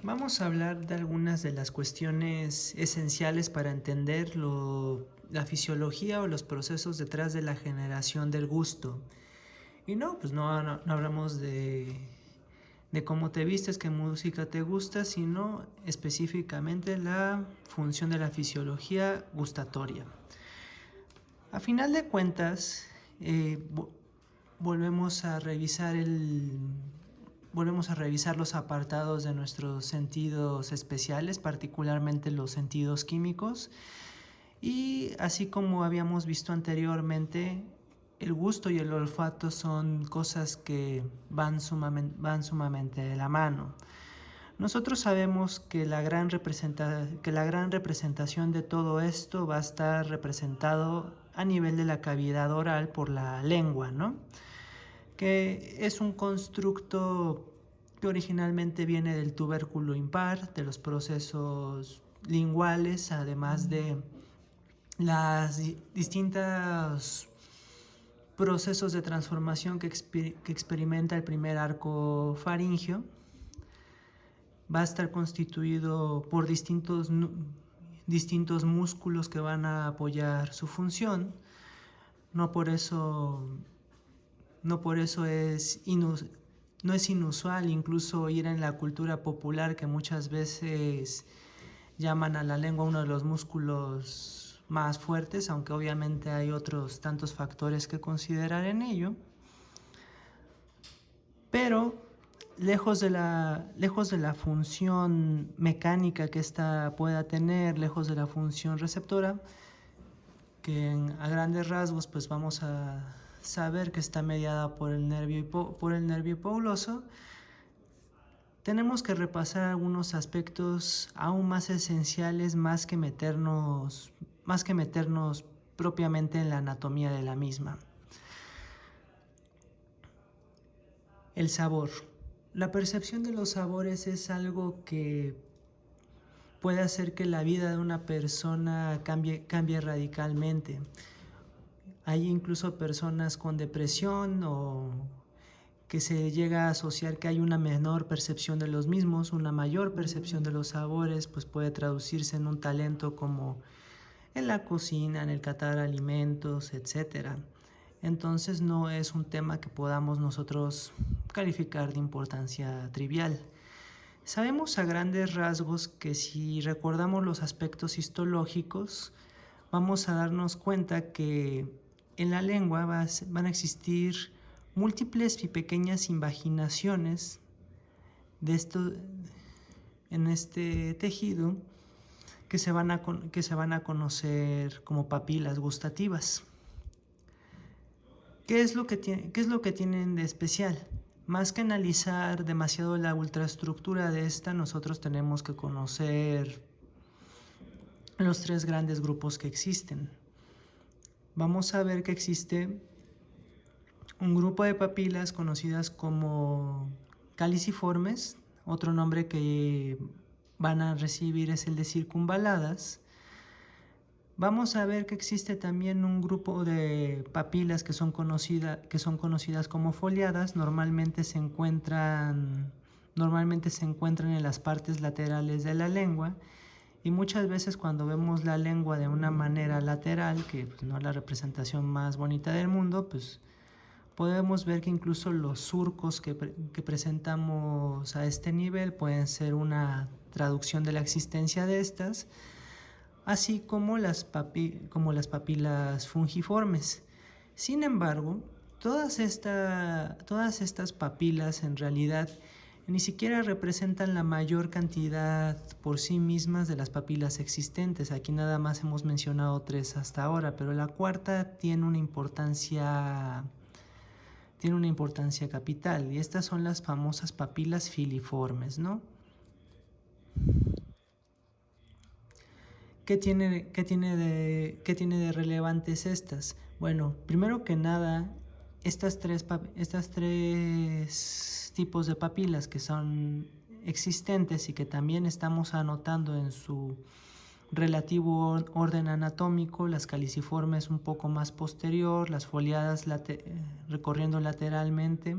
Vamos a hablar de algunas de las cuestiones esenciales para entender la fisiología o los procesos detrás de la generación del gusto. Y no hablamos de cómo te vistes, qué música te gusta, sino específicamente la función de la fisiología gustatoria. A final de cuentas, eh, vo- volvemos a revisar volvemos a revisar los apartados de nuestros sentidos especiales, particularmente los sentidos químicos. Y así como habíamos visto anteriormente, el gusto y el olfato son cosas que van sumamente de la mano. Nosotros sabemos que que la gran representación de todo esto va a estar representado a nivel de la cavidad oral por la lengua, ¿no? Que es un constructo que originalmente viene del tubérculo impar, de los procesos linguales, además de las distintas procesos de transformación que experimenta el primer arco faríngeo. Va a estar constituido por distintos músculos que van a apoyar su función. No por eso, no por eso no es inusual incluso oír en la cultura popular que muchas veces llaman a la lengua uno de los músculos más fuertes, aunque obviamente hay otros tantos factores que considerar en ello. Pero lejos de la función mecánica que ésta pueda tener, lejos de la función receptora, a grandes rasgos pues vamos a saber que está mediada por por el nervio hipogloso, tenemos que repasar algunos aspectos aún más esenciales más que meternos propiamente en la anatomía de la misma. El sabor. La percepción de los sabores es algo que puede hacer que la vida de una persona cambie radicalmente. Hay incluso personas con depresión o que se llega a asociar que hay una menor percepción de los mismos, una mayor percepción de los sabores, pues puede traducirse en un talento como en la cocina, en el catar alimentos, etcétera. Entonces no es un tema que podamos nosotros calificar de importancia trivial. Sabemos a grandes rasgos que si recordamos los aspectos histológicos, vamos a darnos cuenta que en la lengua van a existir múltiples y pequeñas invaginaciones de esto, en este tejido que se van a conocer como papilas gustativas. ¿Qué es lo que tienen de especial? Más que analizar demasiado la ultraestructura de esta, nosotros tenemos que conocer los tres grandes grupos que existen. Vamos a ver que existe un grupo de papilas conocidas como caliciformes, otro nombre que van a recibir es el de circunvaladas. Vamos a ver que existe también un grupo de papilas que son conocidas como foliadas. Normalmente se encuentran en las partes laterales de la lengua, y muchas veces cuando vemos la lengua de una manera lateral, que pues, no es la representación más bonita del mundo, pues podemos ver que incluso los surcos que presentamos a este nivel pueden ser una traducción de la existencia de estas, así como como las papilas fungiformes. Sin embargo, todas estas papilas en realidad ni siquiera representan la mayor cantidad por sí mismas de las papilas existentes. Aquí nada más hemos mencionado tres hasta ahora, pero la cuarta tiene una importancia capital, y estas son las famosas papilas filiformes, ¿no? ¿Qué tiene de relevantes estas? Bueno, primero que nada, estas tres tipos de papilas que son existentes y que también estamos anotando en su relativo orden anatómico, las caliciformes un poco más posterior, las foliadas recorriendo lateralmente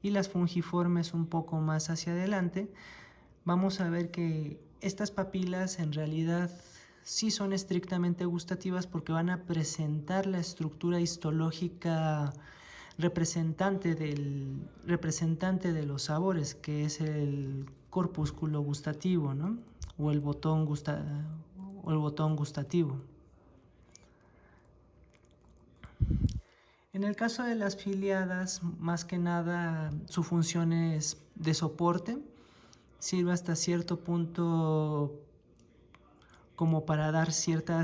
y las fungiformes un poco más hacia adelante. vamos a ver que estas papilas en realidad sí son estrictamente gustativas porque van a presentar la estructura histológica representante de los sabores, que es el corpúsculo gustativo, ¿no? O el botón gustativo. En el caso de las filiadas, más que nada su función es de soporte, sirve hasta cierto punto como para dar cierta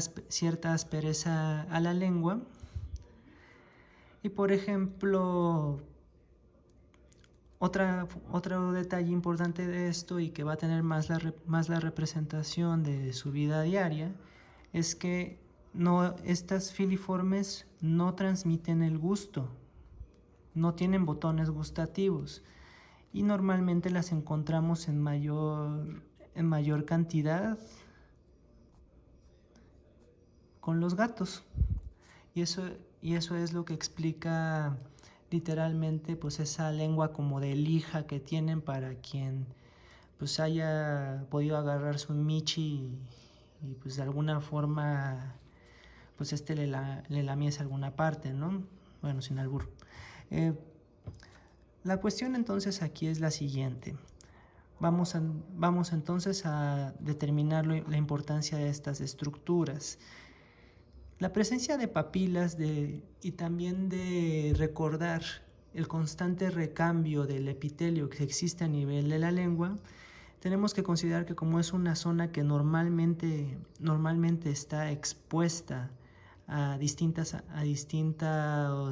aspereza a la lengua. Y por ejemplo, otro detalle importante de esto y que va a tener más la representación de su vida diaria es que estas filiformes no transmiten el gusto, no tienen botones gustativos y normalmente las encontramos en mayor cantidad con los gatos. Y eso es lo que explica literalmente pues esa lengua como de lija que tienen para quien pues haya podido agarrar su michi y pues de alguna forma pues le lamiese alguna parte, ¿no? Bueno, sin albur. La cuestión entonces aquí es la siguiente. Vamos entonces a determinar la importancia de estas estructuras. La presencia de papilas y también de recordar el constante recambio del epitelio que existe a nivel de la lengua, tenemos que considerar que como es una zona que normalmente está expuesta a distintos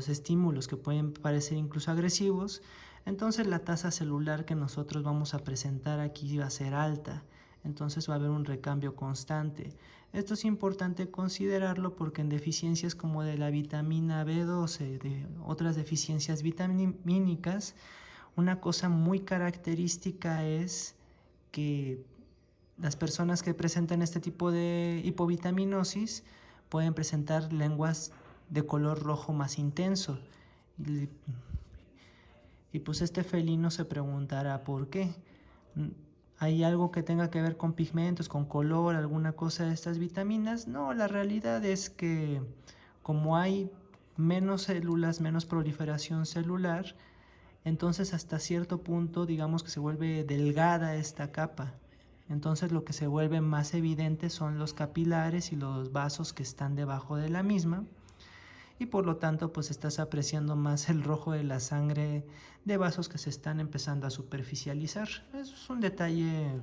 estímulos que pueden parecer incluso agresivos, entonces la tasa celular que nosotros vamos a presentar aquí va a ser alta. Entonces va a haber un recambio constante. Esto es importante considerarlo porque en deficiencias como de la vitamina B12, de otras deficiencias vitamínicas, una cosa muy característica es que las personas que presentan este tipo de hipovitaminosis pueden presentar lenguas de color rojo más intenso. Y pues este felino se preguntará por qué. ¿Hay algo que tenga que ver con pigmentos, con color, alguna cosa de estas vitaminas? No, la realidad es que como hay menos células, menos proliferación celular, entonces hasta cierto punto digamos que se vuelve delgada esta capa. Entonces lo que se vuelve más evidente son los capilares y los vasos que están debajo de la misma. Y por lo tanto pues estás apreciando más el rojo de la sangre de vasos que se están empezando a superficializar. Eso es un detalle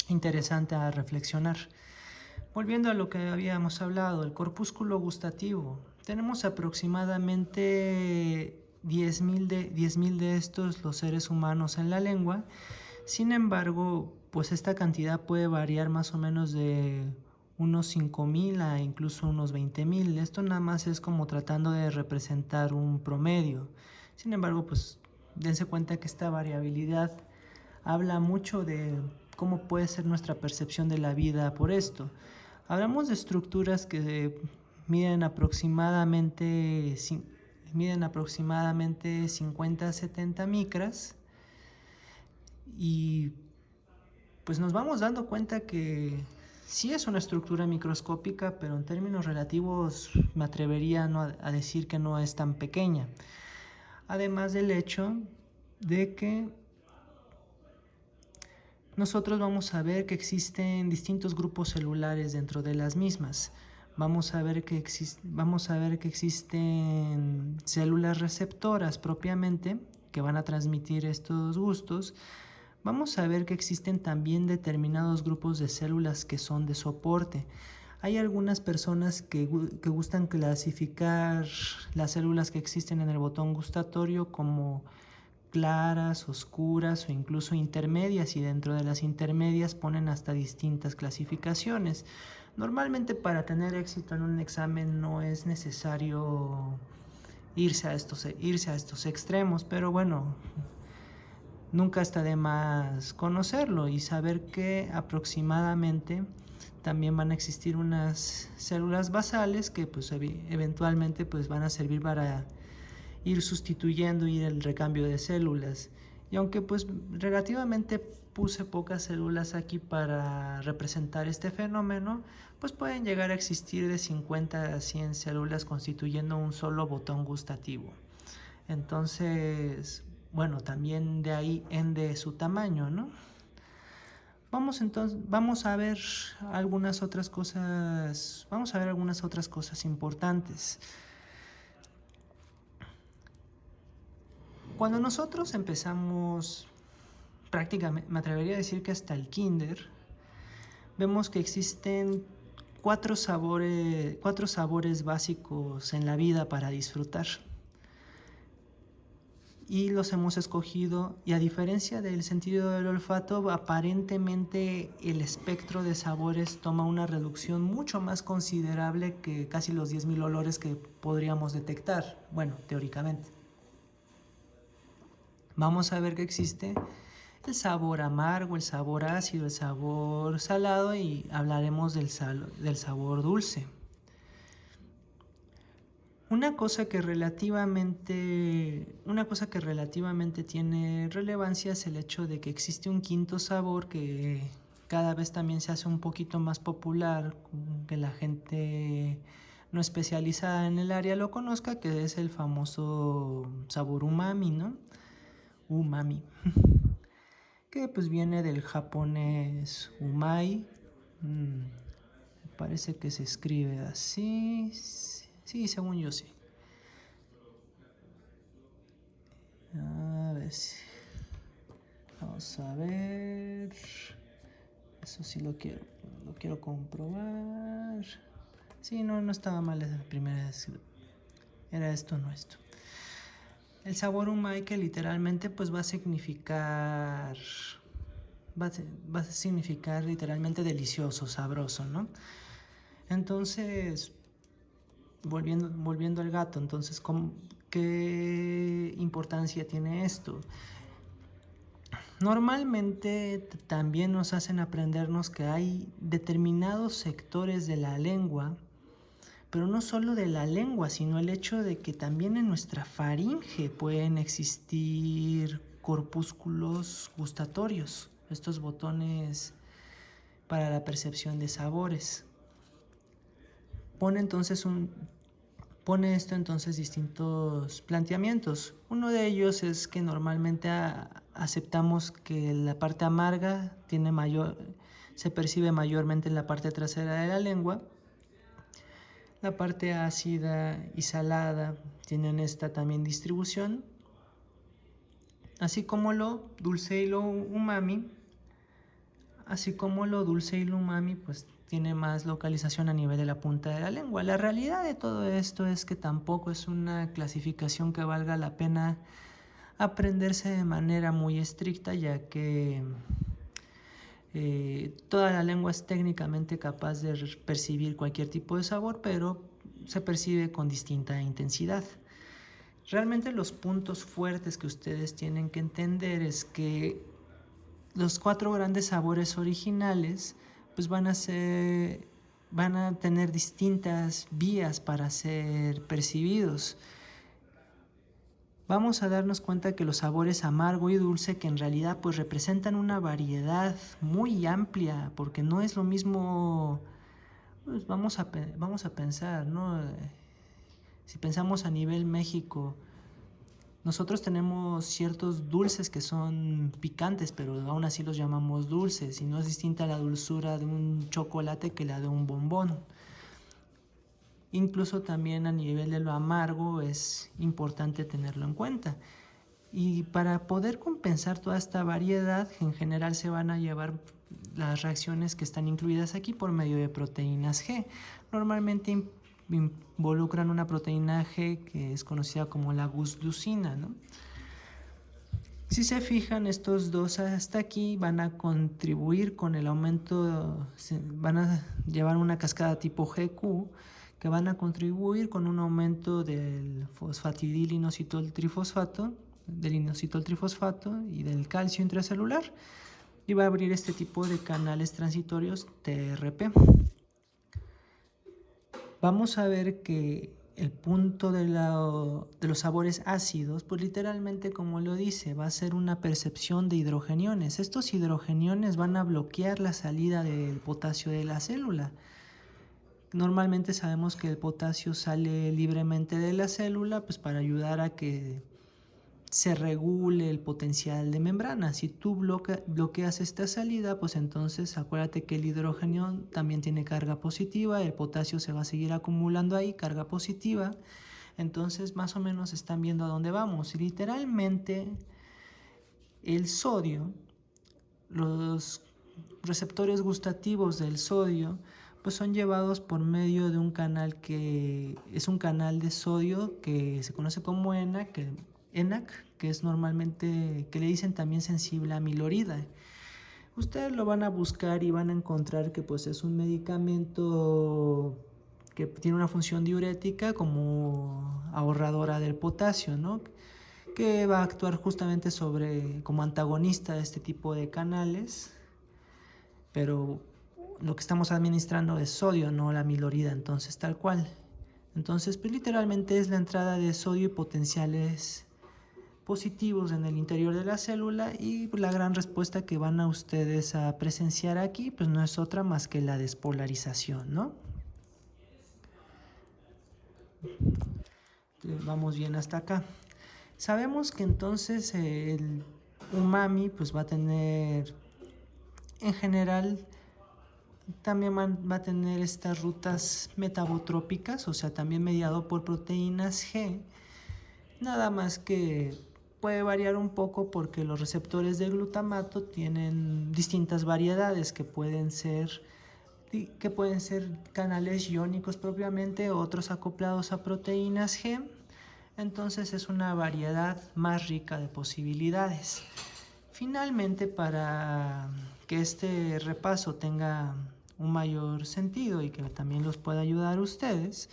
interesante a reflexionar. Volviendo a lo que habíamos hablado, el corpúsculo gustativo. Tenemos aproximadamente 10.000 de estos los seres humanos en la lengua. Sin embargo, pues esta cantidad puede variar más o menos de unos 5.000 a incluso unos 20.000. Esto nada más es como tratando de representar un promedio. Sin embargo, pues dense cuenta que esta variabilidad habla mucho de cómo puede ser nuestra percepción de la vida por esto. Hablamos de estructuras que miden aproximadamente 50 a 70 micras y pues nos vamos dando cuenta que sí es una estructura microscópica, pero en términos relativos me atrevería a decir que no es tan pequeña. Además del hecho de que nosotros vamos a ver que existen distintos grupos celulares dentro de las mismas. Vamos a ver que existen células receptoras propiamente que van a transmitir estos gustos. Vamos a ver que existen también determinados grupos de células que son de soporte. Hay algunas personas que gustan clasificar las células que existen en el botón gustatorio como claras, oscuras o incluso intermedias, y dentro de las intermedias ponen hasta distintas clasificaciones. Normalmente para tener éxito en un examen no es necesario irse a estos extremos, pero bueno, nunca está de más conocerlo y saber que aproximadamente también van a existir unas células basales que pues eventualmente pues van a servir para ir sustituyendo el recambio de células. Y aunque pues relativamente puse pocas células aquí para representar este fenómeno, pues pueden llegar a existir de 50 a 100 células constituyendo un solo botón gustativo. Entonces, bueno, también de ahí de su tamaño, ¿no? Vamos a ver algunas otras cosas, importantes. Cuando nosotros empezamos, prácticamente, me atrevería a decir que hasta el kinder, vemos que existen cuatro sabores básicos en la vida para disfrutar. Y los hemos escogido, y a diferencia del sentido del olfato, aparentemente el espectro de sabores toma una reducción mucho más considerable que casi los 10.000 olores que podríamos detectar, bueno, teóricamente. Vamos a ver que existe el sabor amargo, el sabor ácido, el sabor salado, y hablaremos del sabor dulce. Una cosa que relativamente tiene relevancia es el hecho de que existe un quinto sabor que cada vez también se hace un poquito más popular, que la gente no especializada en el área lo conozca, que es el famoso sabor umami, ¿no? Umami. Que pues viene del japonés umai. Parece que se escribe así. Sí, según yo sí. A ver si... Vamos a ver. Eso sí lo quiero comprobar. Sí, no estaba mal la primera vez. Era esto, no esto. El sabor umai, que literalmente pues va a significar literalmente delicioso, sabroso, ¿no? Entonces, volviendo al gato, entonces, ¿qué importancia tiene esto? Normalmente también nos hacen aprendernos que hay determinados sectores de la lengua, pero no solo de la lengua, sino el hecho de que también en nuestra faringe pueden existir corpúsculos gustatorios, estos botones para la percepción de sabores. Pone esto entonces distintos planteamientos. Uno de ellos es que normalmente aceptamos que la parte amarga se percibe mayormente en la parte trasera de la lengua. La parte ácida y salada tienen esta también distribución, así como lo dulce y lo umami. Pues tiene más localización a nivel de la punta de la lengua. La realidad de todo esto es que tampoco es una clasificación que valga la pena aprenderse de manera muy estricta, ya que toda la lengua es técnicamente capaz de percibir cualquier tipo de sabor, pero se percibe con distinta intensidad. Realmente los puntos fuertes que ustedes tienen que entender es que los 4 grandes sabores originales pues van a tener distintas vías para ser percibidos. Vamos a darnos cuenta que los sabores amargo y dulce, que en realidad pues representan una variedad muy amplia, porque no es lo mismo, pues vamos a pensar, ¿no? Si pensamos a nivel México, nosotros tenemos ciertos dulces que son picantes, pero aún así los llamamos dulces, y no es distinta la dulzura de un chocolate que la de un bombón. Incluso también a nivel de lo amargo es importante tenerlo en cuenta. Y para poder compensar toda esta variedad, en general se van a llevar las reacciones que están incluidas aquí por medio de proteínas G. Normalmente involucran una proteína G que es conocida como la gusglusina, ¿no? Si se fijan, estos dos hasta aquí van a contribuir con el aumento, van a llevar una cascada tipo GQ, que van a contribuir con un aumento del fosfatidil inositol trifosfato, y del calcio intracelular, y va a abrir este tipo de canales transitorios TRP. Vamos a ver que el punto de los sabores ácidos, pues literalmente como lo dice, va a ser una percepción de hidrogeniones. Estos hidrogeniones van a bloquear la salida del potasio de la célula. Normalmente sabemos que el potasio sale libremente de la célula, pues para ayudar a que se regule el potencial de membrana. Si tú bloqueas esta salida, pues entonces acuérdate que el hidrógeno también tiene carga positiva, el potasio se va a seguir acumulando ahí, carga positiva. Entonces más o menos están viendo a dónde vamos. Y literalmente el sodio, los receptores gustativos del sodio, pues son llevados por medio de un canal que es un canal de sodio que se conoce como ENaC, que es normalmente, que le dicen también sensible a amilorida. Ustedes lo van a buscar y van a encontrar que pues es un medicamento que tiene una función diurética como ahorradora del potasio, ¿no? Que va a actuar justamente como antagonista de este tipo de canales, pero lo que estamos administrando es sodio, no la amilorida, entonces tal cual. Entonces, pues literalmente es la entrada de sodio y potenciales positivos en el interior de la célula, y la gran respuesta que van a ustedes a presenciar aquí, pues no es otra más que la despolarización, ¿no? Vamos bien hasta acá. Sabemos que entonces el umami pues va a tener, en general, también va a tener estas rutas metabotrópicas, o sea, también mediado por proteínas G, nada más que puede variar un poco porque los receptores de glutamato tienen distintas variedades que pueden ser canales iónicos propiamente, otros acoplados a proteínas G. Entonces es una variedad más rica de posibilidades. Finalmente, para que este repaso tenga un mayor sentido y que también los pueda ayudar a ustedes,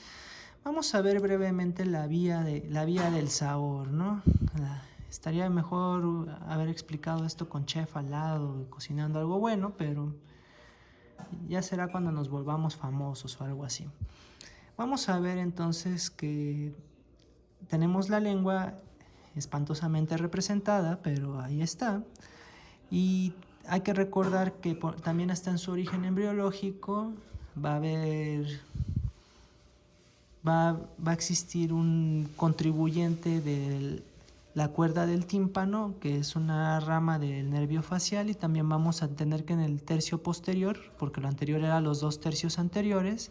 vamos a ver brevemente la vía del sabor, ¿no? Estaría mejor haber explicado esto con chef al lado, cocinando algo bueno, pero ya será cuando nos volvamos famosos o algo así. Vamos a ver entonces que tenemos la lengua espantosamente representada, pero ahí está. Y hay que recordar que también hasta en su origen embriológico va a existir un contribuyente de la cuerda del tímpano, que es una rama del nervio facial, y también vamos a tener que en el tercio posterior, porque lo anterior era los 2 tercios anteriores,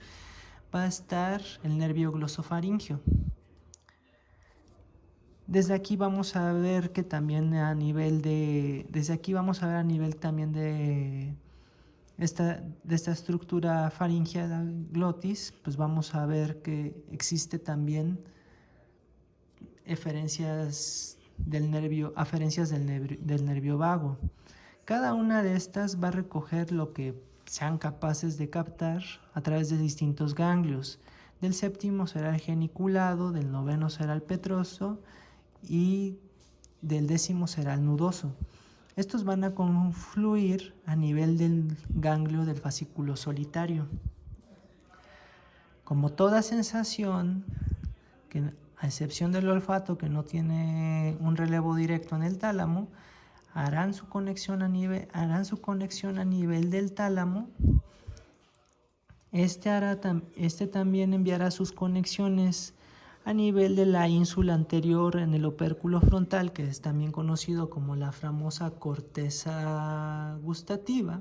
va a estar el nervio glosofaringio. Desde aquí vamos a ver que también desde aquí vamos a ver a nivel también de esta estructura faringea glotis, pues vamos a ver que existe también aferencias del nervio vago. Cada una de estas va a recoger lo que sean capaces de captar a través de distintos ganglios. Del séptimo será el geniculado, del noveno será el petroso y del décimo será el nudoso. Estos van a confluir a nivel del ganglio del fascículo solitario. Como toda sensación, que a excepción del olfato, que no tiene un relevo directo en el tálamo, harán su conexión a nivel del tálamo. Este también enviará sus conexiones a nivel de la ínsula anterior en el opérculo frontal, que es también conocido como la famosa corteza gustativa.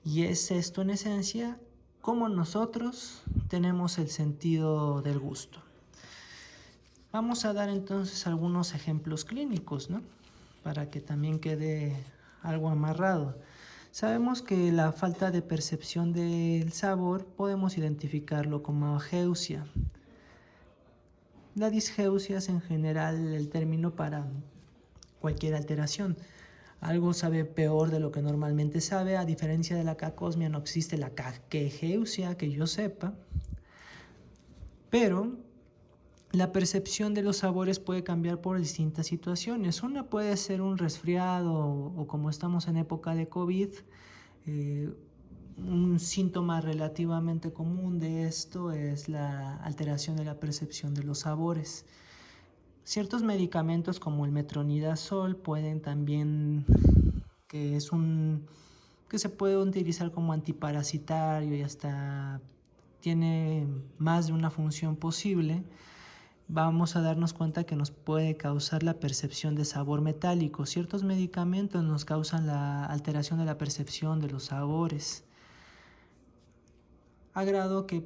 Y es esto en esencia cómo nosotros tenemos el sentido del gusto. Vamos a dar entonces algunos ejemplos clínicos, ¿no? Para que también quede algo amarrado. Sabemos que la falta de percepción del sabor podemos identificarlo como ageusia. La disgeusia es en general el término para cualquier alteración. Algo sabe peor de lo que normalmente sabe. A diferencia de la cacosmia, no existe la caquegeusia, que yo sepa. Pero la percepción de los sabores puede cambiar por distintas situaciones. Una puede ser un resfriado o como estamos en época de COVID, Un síntoma relativamente común de esto es la alteración de la percepción de los sabores. Ciertos medicamentos como el metronidazol pueden también, que se puede utilizar como antiparasitario y hasta tiene más de una función posible. Vamos a darnos cuenta que nos puede causar la percepción de sabor metálico. Ciertos medicamentos nos causan la alteración de la percepción de los sabores. A grado que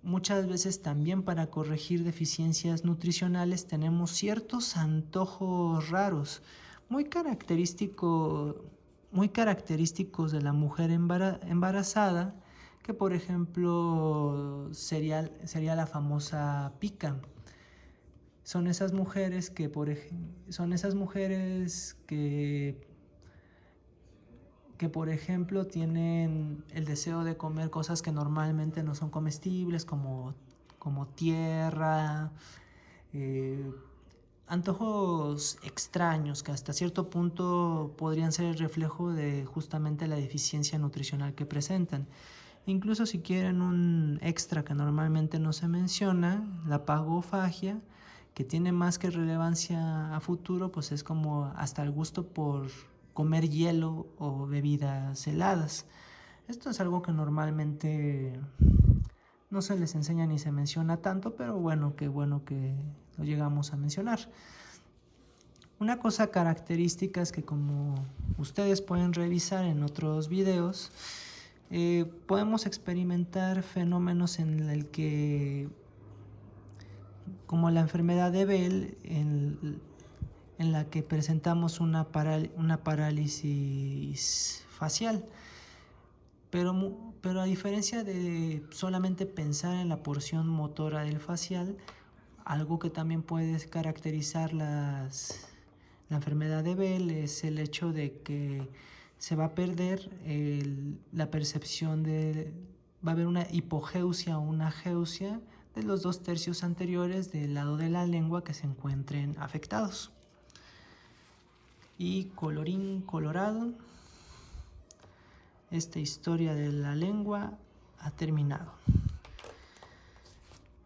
muchas veces también para corregir deficiencias nutricionales tenemos ciertos antojos raros, muy característicos de la mujer embarazada, que por ejemplo sería la famosa pica. Son esas mujeres que por ejemplo tienen el deseo de comer cosas que normalmente no son comestibles, como tierra, antojos extraños que hasta cierto punto podrían ser el reflejo de justamente la deficiencia nutricional que presentan. Incluso si quieren un extra que normalmente no se menciona, la pagofagia, que tiene más que relevancia a futuro, pues es como hasta el gusto por comer hielo o bebidas heladas. Esto es algo que normalmente no se les enseña ni se menciona tanto, pero qué bueno que lo llegamos a mencionar. Una cosa característica es que, como ustedes pueden revisar en otros videos, podemos experimentar fenómenos en el que, como la enfermedad de Bell, en la que presentamos una parálisis facial. Pero a diferencia de solamente pensar en la porción motora del facial, algo que también puede caracterizar la enfermedad de Bell es el hecho de que se va a perder la percepción va a haber una hipogeusia o una ageusia de los 2/3 anteriores del lado de la lengua que se encuentren afectados. Y colorín colorado, esta historia de la lengua ha terminado.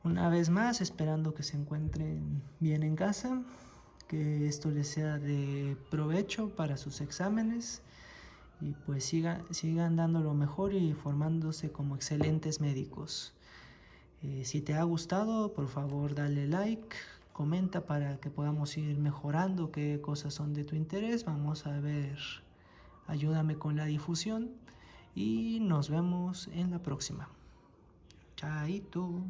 Una vez más, esperando que se encuentren bien en casa, que esto les sea de provecho para sus exámenes y pues sigan dando lo mejor y formándose como excelentes médicos. Si te ha gustado, por favor dale like, comenta para que podamos ir mejorando qué cosas son de tu interés. Vamos a ver, ayúdame con la difusión y nos vemos en la próxima. Chaito.